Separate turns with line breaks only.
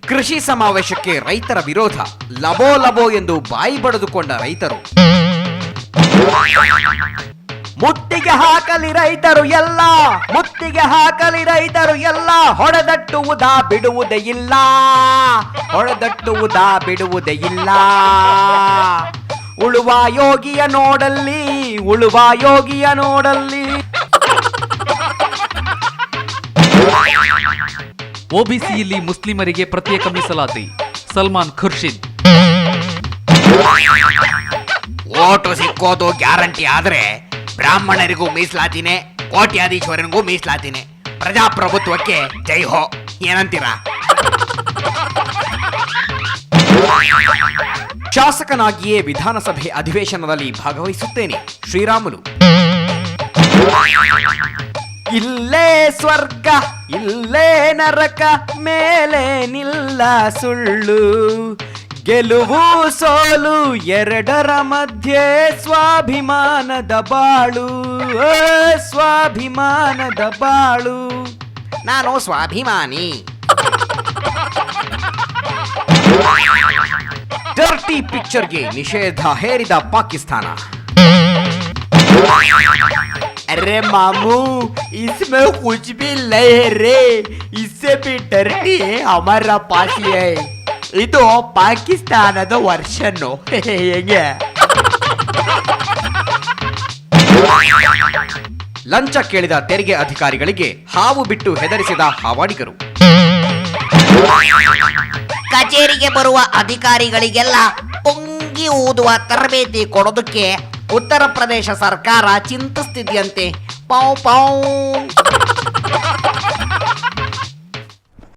ಕೃಷಿ ಸಮಾವೇಶಕ್ಕೆ ರೈತರ ವಿರೋಧ, ಲಬೋ ಲಬೋ ಎಂದು ಬಾಯಿ ಬಡಿದುಕೊಂಡ ರೈತರು. ಮುತ್ತಿಗೆ ಹಾಕಲಿ ರೈತರು ಎಲ್ಲ, ಮುತ್ತಿಗೆ ಹಾಕಲಿ ರೈತರು ಎಲ್ಲ, ಹೊಡೆದಟ್ಟುವುದಾ ಬಿಡುವುದೇ ಇಲ್ಲ, ಹೊಡೆದಟ್ಟುವುದಾ ಬಿಡುವುದೇ ಇಲ್ಲ. ಉಳುವ ಯೋಗಿಯ ನೋಡಲ್ಲಿ, ಉಳುವ ಯೋಗಿಯ ನೋಡಲ್ಲಿ.
ಒಬಿಸಿಯಲ್ಲಿ ಮುಸ್ಲಿಮರಿಗೆ ಪ್ರತ್ಯೇಕ ಮೀಸಲಾತಿ, ಸಲ್ಮಾನ್ ಖುರ್ಷಿದ್.
ಓಟು ಸಿಕ್ಕೋದು ಗ್ಯಾರಂಟಿ ಆದ್ರೆ ಬ್ರಾಹ್ಮಣರಿಗೂ ಮೀಸಲಾತಿನೇ, ಕೋಟ್ಯಾಧೀಶ್ವರನಿಗೂ ಮೀಸಲಾತಿನೇ. ಪ್ರಜಾಪ್ರಭುತ್ವಕ್ಕೆ ಜೈ ಹೋ. ಏನಂತೀರಾ? ಶಾಸಕನಾಗಿಯೇ ವಿಧಾನಸಭೆ ಅಧಿವೇಶನದಲ್ಲಿ ಭಾಗವಹಿಸುತ್ತೇನೆ, ಶ್ರೀರಾಮುಲು. ಇಲ್ಲೇ ಸ್ವರ್ಗ ಇಲ್ಲೇ ನರಕ, ಮೇಲೆ ನಿಲ್ಲ ಸುಳ್ಳು, ಗೆಲುವು ಸೋಲು ಎರಡರ ಮಧ್ಯೆ ಸ್ವಾಭಿಮಾನದ ಬಾಳು, ಸ್ವಾಭಿಮಾನದ ಬಾಳು. ನಾನು ಸ್ವಾಭಿಮಾನಿ. ಡರ್ಟಿ ಪಿಕ್ಚರ್ಗೆ ನಿಷೇಧ ಹೇರಿದ ಪಾಕಿಸ್ತಾನ. अरे मामू, इसमें कुछ भी नहीं है रे, इससे भी डर्टी हमारा पास ही है. ಇದು ಪಾಕಿಸ್ತಾನದ ವರ್ಷನ್. ಹೇಗೆ? ಲಂಚ ಕೇಳಿದ ತೆರಿಗೆ ಅಧಿಕಾರಿಗಳಿಗೆ ಹಾವು ಬಿಟ್ಟು ಹೆದರಿಸಿದ ಹಾವಾಡಿಗರು.
ಕಚೇರಿಗೆ ಬರುವ ಅಧಿಕಾರಿಗಳಿಗೆಲ್ಲ ಪೊಂಗಿ ಊದುವ ತರಬೇತಿ ಕೊಡೋದಕ್ಕೆ ಉತ್ತರ ಪ್ರದೇಶ ಸರ್ಕಾರ ಚಿಂತಿಸ್ತಿದ್ಯಂತೆ. ಪಾವ್ ಪಾವ್.